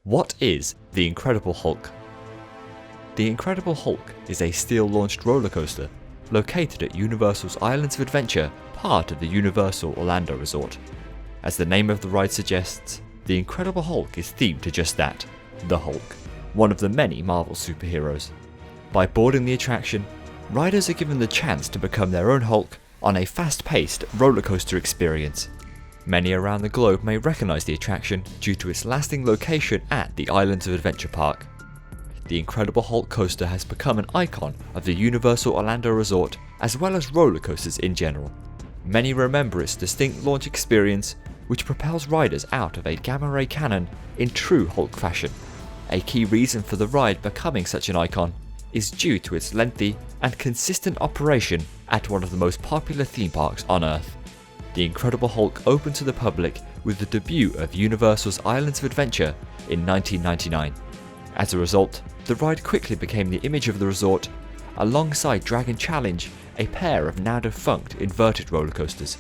What is the Incredible Hulk? The Incredible Hulk is a steel-launched roller coaster located at Universal's Islands of Adventure, part of the Universal Orlando Resort. As the name of the ride suggests, the Incredible Hulk is themed to just that, the Hulk, one of the many Marvel superheroes. By boarding the attraction, riders are given the chance to become their own Hulk on a fast-paced roller coaster experience. Many around the globe may recognise the attraction due to its lasting location at the Islands of Adventure Park. The Incredible Hulk coaster has become an icon of the Universal Orlando Resort as well as roller coasters in general. Many remember its distinct launch experience, which propels riders out of a gamma ray cannon in true Hulk fashion. A key reason for the ride becoming such an icon is due to its lengthy and consistent operation at one of the most popular theme parks on Earth. The Incredible Hulk opened to the public with the debut of Universal's Islands of Adventure in 1999. As a result, the ride quickly became the image of the resort, alongside Dragon Challenge, a pair of now defunct inverted roller coasters.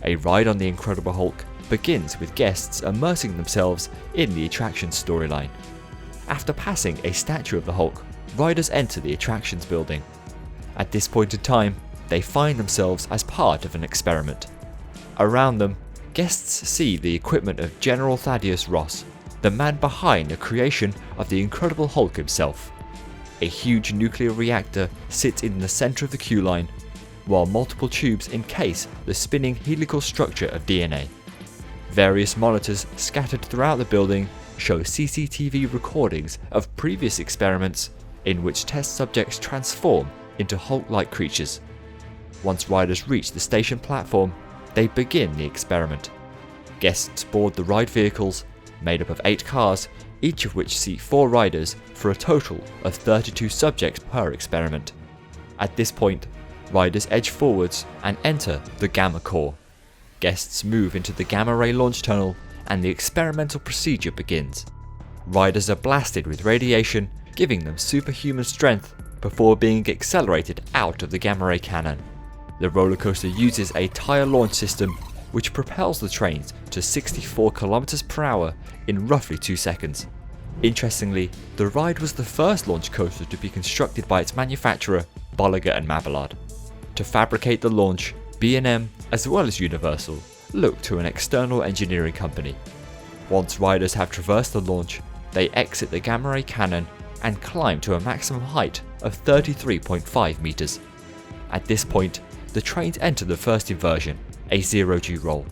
A ride on the Incredible Hulk begins with guests immersing themselves in the attraction's storyline. After passing a statue of the Hulk, riders enter the attraction's building. At this point in time, they find themselves as part of an experiment. Around them, guests see the equipment of General Thaddeus Ross, the man behind the creation of the Incredible Hulk himself. A huge nuclear reactor sits in the center of the queue line, while multiple tubes encase the spinning helical structure of DNA. Various monitors scattered throughout the building show CCTV recordings of previous experiments in which test subjects transform into Hulk-like creatures. Once riders reach the station platform, they begin the experiment. Guests board the ride vehicles, made up of 8 cars, each of which seat 4 riders for a total of 32 subjects per experiment. At this point, riders edge forwards and enter the Gamma Core. Guests move into the Gamma Ray launch tunnel and the experimental procedure begins. Riders are blasted with radiation, giving them superhuman strength before being accelerated out of the Gamma Ray cannon. The roller coaster uses a tire launch system which propels the trains to 64 km per hour in roughly 2 seconds. Interestingly, the ride was the first launch coaster to be constructed by its manufacturer, Bolliger & Mabillard. To fabricate the launch, B&M as well as Universal looked to an external engineering company. Once riders have traversed the launch, they exit the Gamma Ray cannon and climb to a maximum height of 33.5 meters. At this point, the trains enter the first inversion, a zero-G roll.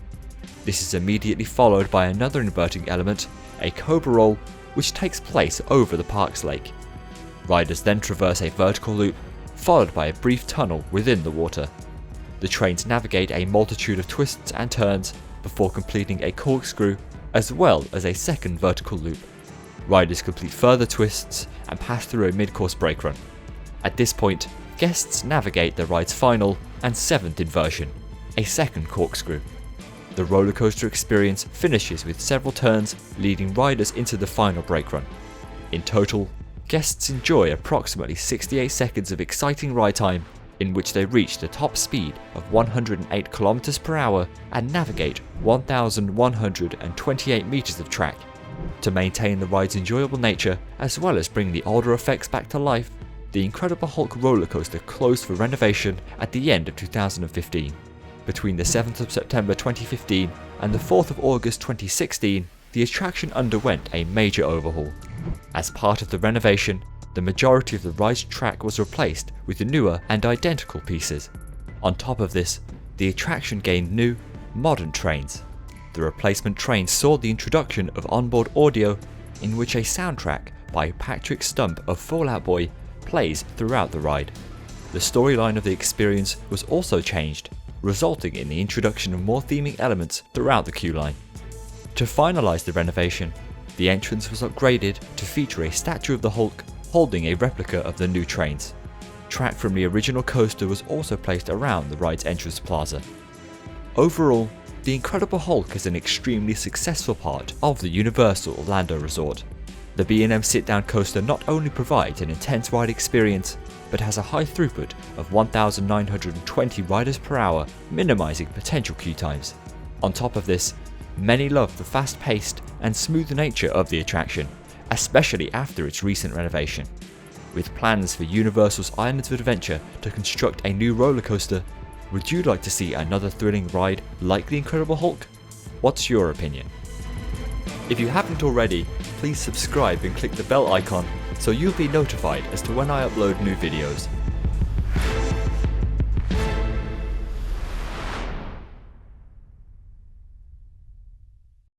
This is immediately followed by another inverting element, a Cobra roll, which takes place over the park's lake. Riders then traverse a vertical loop, followed by a brief tunnel within the water. The trains navigate a multitude of twists and turns before completing a corkscrew as well as a second vertical loop. Riders complete further twists and pass through a mid-course brake run. At this point, guests navigate the ride's final and 7th inversion, a second corkscrew. The roller coaster experience finishes with several turns leading riders into the final brake run. In total, guests enjoy approximately 68 seconds of exciting ride time in which they reach the top speed of 108 km per hour and navigate 1,128 meters of track. To maintain the ride's enjoyable nature as well as bring the older effects back to life, the Incredible Hulk roller coaster closed for renovation at the end of 2015. Between the 7th of September 2015 and the 4th of August 2016, the attraction underwent a major overhaul. As part of the renovation, the majority of the ride's track was replaced with newer and identical pieces. On top of this, the attraction gained new, modern trains. The replacement trains saw the introduction of onboard audio, in which a soundtrack by Patrick Stump of Fall Out Boy plays throughout the ride. The storyline of the experience was also changed, resulting in the introduction of more theming elements throughout the queue line. To finalise the renovation, the entrance was upgraded to feature a statue of the Hulk holding a replica of the new trains. Track from the original coaster was also placed around the ride's entrance plaza. Overall, the Incredible Hulk is an extremely successful part of the Universal Orlando Resort. The B&M sit-down coaster not only provides an intense ride experience, but has a high throughput of 1,920 riders per hour, minimizing potential queue times. On top of this, Many love the fast-paced and smooth nature of the attraction, especially after its recent renovation. With plans for Universal's Islands of Adventure to construct a new roller coaster, would you like to see another thrilling ride like the Incredible Hulk? What's your opinion? If you haven't already, please subscribe and click the bell icon so you'll be notified as to when I upload new videos.